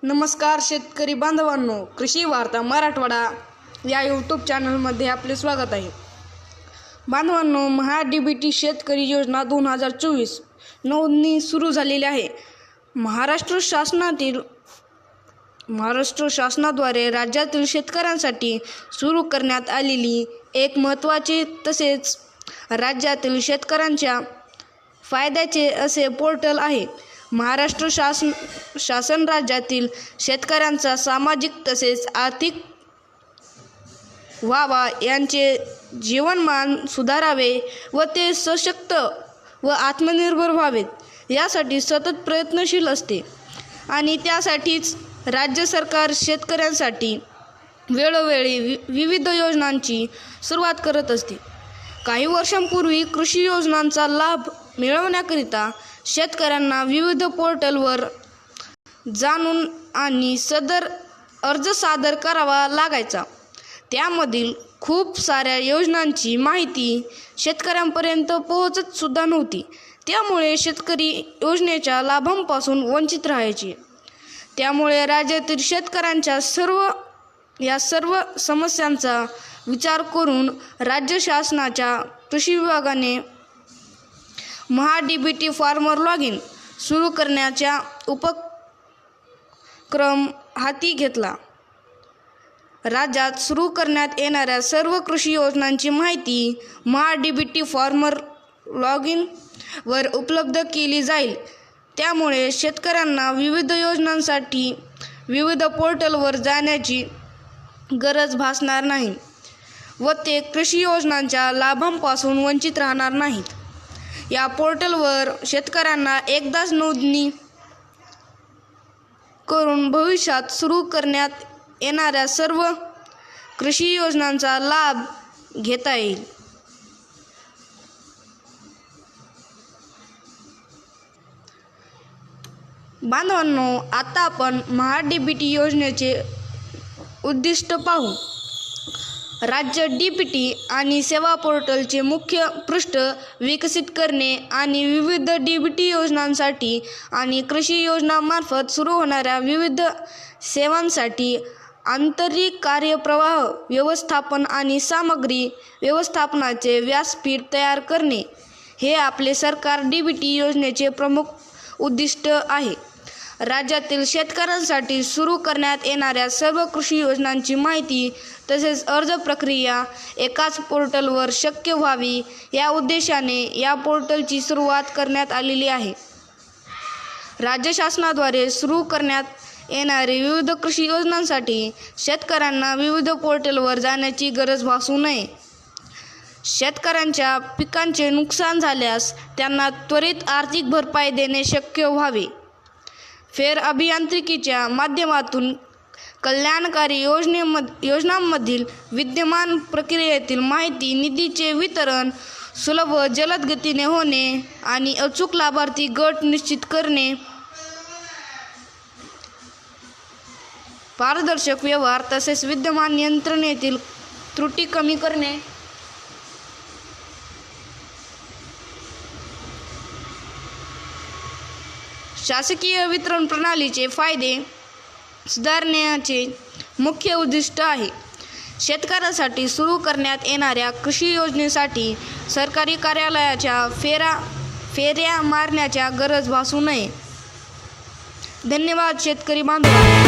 नमस्कार शेतकरी बांधवांनो, कृषी वार्ता मराठवाडा या यूट्यूब चॅनलमध्ये आपले स्वागत आहे. बांधवांनो, महा-डी-बी-टी शेतकरी योजना 2024 नोंदणी सुरू झालेली आहे. महाराष्ट्र शासनाद्वारे राज्यातील शेतकऱ्यांसाठी सुरू करण्यात आलेली एक महत्त्वाचे तसेच राज्यातील शेतकऱ्यांच्या फायद्याचे असे पोर्टल आहे. महाराष्ट्र शासन राज्यातील शेतकऱ्यांचा सामाजिक तसेच आर्थिक व्हावा, यांचे जीवनमान सुधारावे व ते सशक्त व आत्मनिर्भर व्हावेत यासाठी सतत प्रयत्नशील असते आणि त्यासाठीच राज्य सरकार शेतकऱ्यांसाठी वेळोवेळी विविध योजनांची सुरुवात करत असते. काही वर्षांपूर्वी कृषी योजनांचा लाभ मिळवण्याकरिता शेतकऱ्यांना विविध पोर्टलवर जाणून आणि सदर अर्ज सादर करावा लागायचा. त्यामधील खूप साऱ्या योजनांची माहिती शेतकऱ्यांपर्यंत पोहोचत सुद्धा नव्हती. त्यामुळे शेतकरी योजनेच्या लाभांपासून वंचित राहायचे. त्यामुळे राज्यातील शेतकऱ्यांच्या सर्व समस्यांचा विचार करून राज्य शासनाच्या कृषी विभागाने महा-डी-बी-टी फार्मर लॉग इन सुरू करण्याचा उपक्रम हाती घेतला. राज्यात सुरू करण्यात येणाऱ्या सर्व कृषी योजनांची माहिती महा-डी-बी-टी फार्मर लॉग इन वर उपलब्ध केली जाईल. त्यामुळे शेतकऱ्यांना विविध योजनांसाठी विविध पोर्टलवर जाण्याची गरज भासणार नाही व ते कृषी योजनांच्या लाभांपासून वंचित राहणार नाहीत. या पोर्टलवर शेतकऱ्यांना एकदाच नोंदणी करून भविष्यात सुरू करण्यात येणाऱ्या सर्व कृषी योजनांचा लाभ घेता येईल. बांधवांनो, आता आपण महा-डी-बी-टी योजनेचे उद्दिष्ट पाहू. राज्य डी-बी-टी आणि सेवा पोर्टलचे मुख्य पृष्ठ विकसित करणे आणि विविध डी-बी-टी योजनांसाठी आणि कृषी योजनांमार्फत सुरू होणाऱ्या विविध सेवांसाठी आंतरिक कार्यप्रवाह व्यवस्थापन आणि सामग्री व्यवस्थापनाचे व्यासपीठ तयार करणे हे आपले सरकार डी-बी-टी योजनेचे प्रमुख उद्दिष्ट आहे. राज्यातील शेतकऱ्यांसाठी सुरू करण्यात येणाऱ्या सर्व कृषी योजनांची माहिती तसेच अर्ज प्रक्रिया एकाच पोर्टलवर शक्य व्हावी या उद्देशाने या पोर्टलची सुरुवात करण्यात आलेली आहे. राज्य शासनाद्वारे सुरू करण्यात येणारे विविध कृषी योजनांसाठी शेतकऱ्यांना विविध पोर्टलवर जाण्याची गरज भासू नये. शेतकऱ्यांच्या पिकांचे नुकसान झाल्यास त्यांना त्वरित आर्थिक भरपाई देणे शक्य व्हावे. फेर अभियांत्रिकीच्या माध्यमातून कल्याणकारी योजनांमधील विद्यमान प्रक्रियेतील माहिती, निधीचे वितरण सुलभ व जलद गतीने होणे आणि अचूक लाभार्थी गट निश्चित करणे, पारदर्शक व्यवहार तसेच विद्यमान यंत्रणेतील त्रुटी कमी करणे, शासकीय वितरण प्रणालीचे फायदे सुधारण्याचे मुख्य उद्दिष्ट आहे. शेतकऱ्यांसाठी सुरू करण्यात येणाऱ्या कृषी योजनेसाठी सरकारी कार्यालयाच्या फेऱ्या मारण्याच्या गरज भासू नये. धन्यवाद शेतकरी बांधव.